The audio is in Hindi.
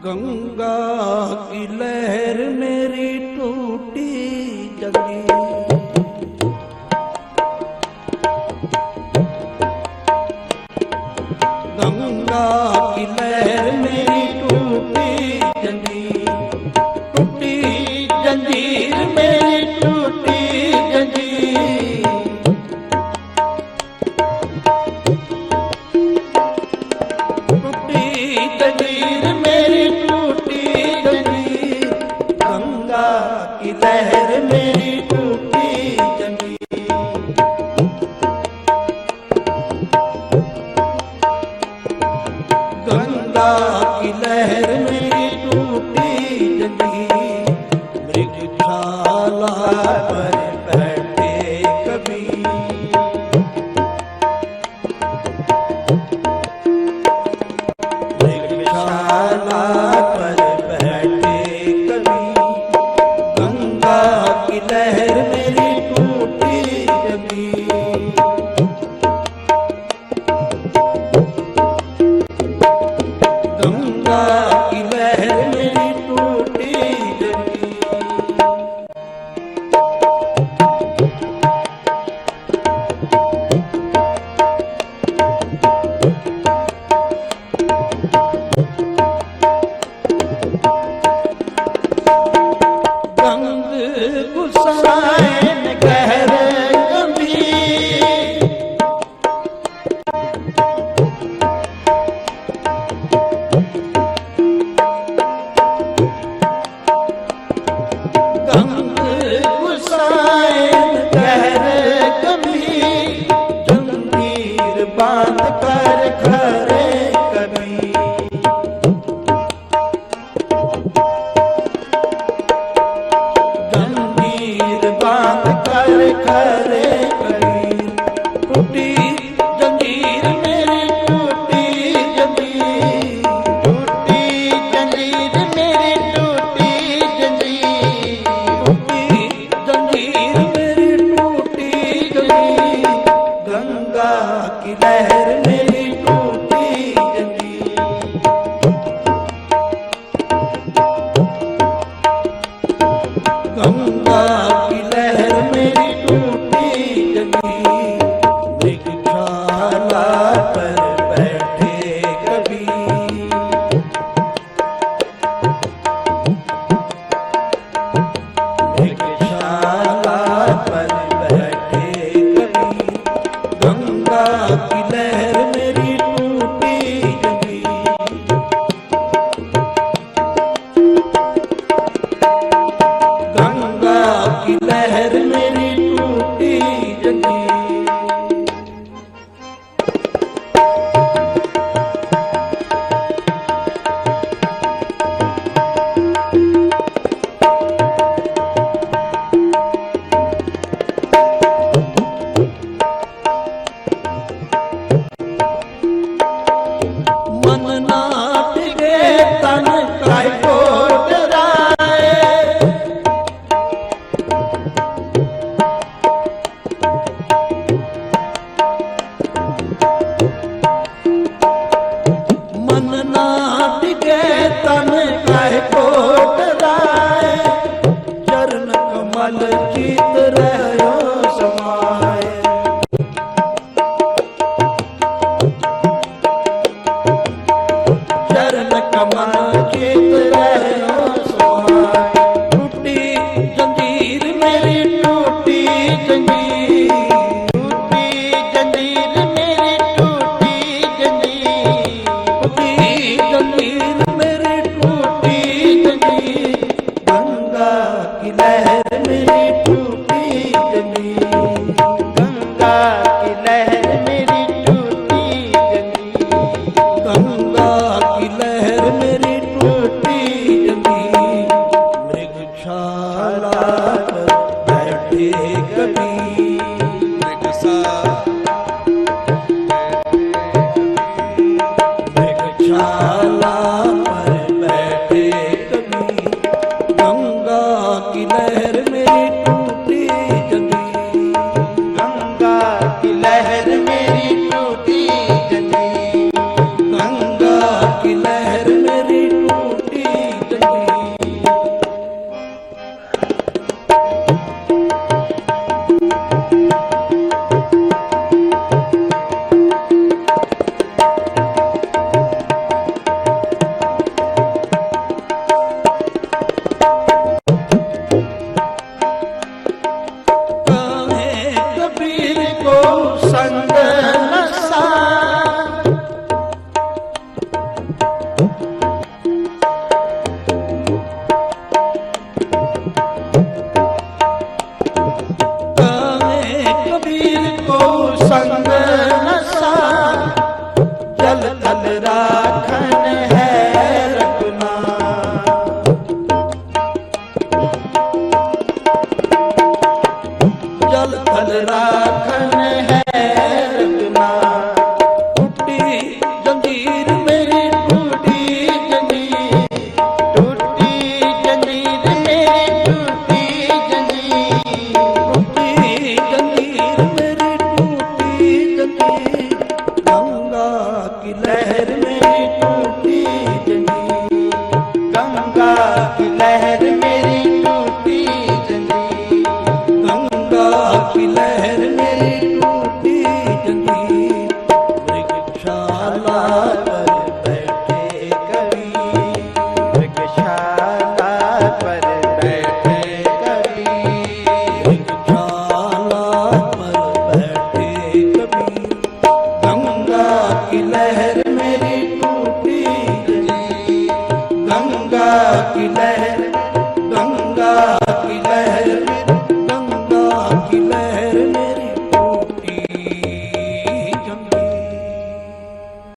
गंगा की लहर मेरी टूटी जगी, गंगा की लहर मेरी टूटी जंजीर, टूटी जंजीर मेरी टूटी जंजीर, टूटी जंजीर मेरी टूटी जंजीर, गंगा की लहर मेरी टूटी जंजीर, गंगा की लहर मेरी टूटी जंजीर, मृगशाला पर बैठे कबीर, मृगशाला पर बैठे कबीर, गंगा की लहर मेरी टूटी जंजीर, गंगा की लहर मेरी टूटी जंजीर, गंग गुसाएन गहरे गंभीर, गंग गुसाएन गहरे गंभीर, जंजीर बांध कर खरे कबीर, जंजीर बांध कर खरे कबीर, टूटी जंजीर मेरी टूटी जंजीर, टूटी जंजीर मेरी टूटी जंजीर, टूटी जंजीर मेरी टूटी जंजीर, गंगा की लहर मेरी टूटी जंजीर, गंगा की लहर मेरी टूटी जंजीर, मृगशाला पर बैठे कबीर, मृगशाला पर बैठे कबीर, गंगा की लहर मेरी टूटी जंजीर, गंगा की लहर मेरी टूटी जंजीर, मन ना टिके तन काय को डराए, मन ना टिके तन काय को डराए, चरण कमल चित रहो समाए, चरण कमल चित रहो समाए, टूटी जंजीर मेरी टूटी जंजीर, टूटी जंजीर मेरी टूटी जंजीर, टूटी जंजीर मेरी टूटी जंजीर, गंगा की लहर मेरी टूटी जंजीर, गंगा की लहर मेरी टूटी जंजीर, गंगा की लहर मेरी टूटी